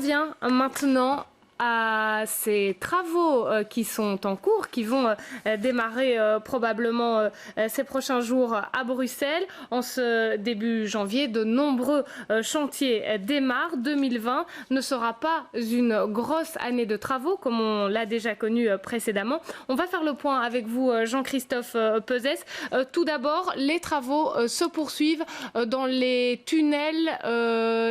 vient maintenant à ces travaux qui sont en cours, qui vont démarrer probablement ces prochains jours à Bruxelles. En ce début janvier, de nombreux chantiers démarrent. 2020 ne sera pas une grosse année de travaux, comme on l'a déjà connu précédemment. On va faire le point avec vous, Jean-Christophe Peuzès. Tout d'abord, les travaux se poursuivent dans les tunnels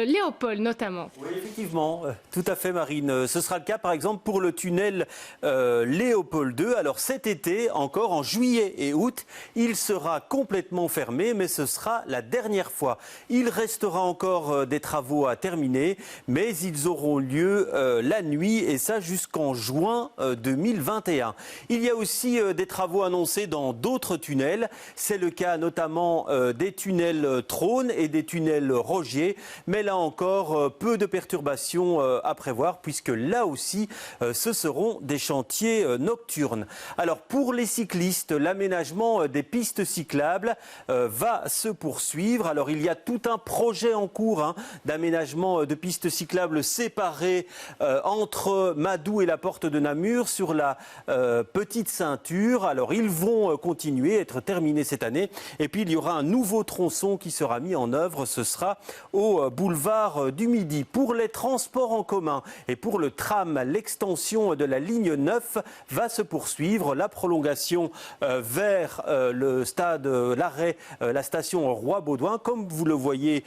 Léopold notamment. Oui, effectivement, tout à fait, Marine. Ce sera le cas, par exemple, pour le tunnel Léopold II. Alors cet été, encore en juillet et août, il sera complètement fermé, mais ce sera la dernière fois. Il restera encore des travaux à terminer, mais ils auront lieu la nuit, et ça jusqu'en juin 2021. Il y a aussi des travaux annoncés dans d'autres tunnels. C'est le cas notamment des tunnels Trône et des tunnels Rogier, mais là encore, peu de perturbations à prévoir, puisque là aussi, ce seront des chantiers nocturnes. Alors pour les cyclistes, l'aménagement des pistes cyclables va se poursuivre. Alors il y a tout un projet en cours d'aménagement de pistes cyclables séparées entre Madoux et la porte de Namur sur la petite ceinture. Alors ils vont continuer, être terminés cette année. Et puis il y aura un nouveau tronçon qui sera mis en œuvre. Ce sera au boulevard du Midi. Pour les transports en commun et pour le tram, l'extension de la ligne 9 va se poursuivre. La prolongation vers le stade, l'arrêt, la station Roi-Baudouin, comme vous le voyez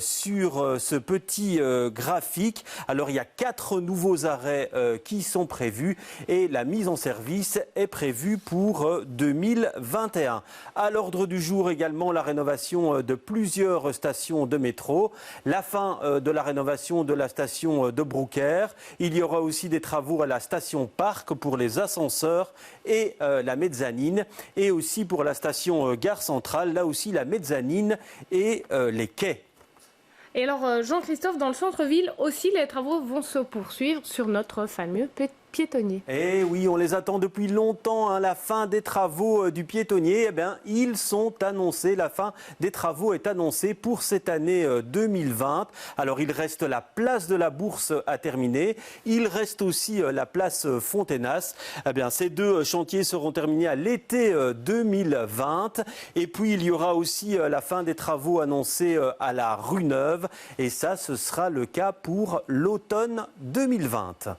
sur ce petit graphique. Alors il y a 4 nouveaux arrêts qui sont prévus et la mise en service est prévue pour 2021. À l'ordre du jour également la rénovation de plusieurs stations de métro, la fin de la rénovation de la station de Brouckère. Il y aura aussi des travaux à la station Parc pour les ascenseurs et la mezzanine, et aussi pour la station Gare Centrale, là aussi la mezzanine et les quais. Et alors, Jean-Christophe, dans le centre-ville aussi, les travaux vont se poursuivre sur notre fameux piétonnier. Eh oui, on les attend depuis longtemps, la fin des travaux du piétonnier. Eh bien, ils sont annoncés, la fin des travaux est annoncée pour cette année 2020. Alors, il reste la place de la Bourse à terminer. Il reste aussi la place Fontenas. Eh bien, ces 2 chantiers seront terminés à l'été 2020. Et puis, il y aura aussi la fin des travaux annoncés à la Rue Neuve. Et ça, ce sera le cas pour l'automne 2020.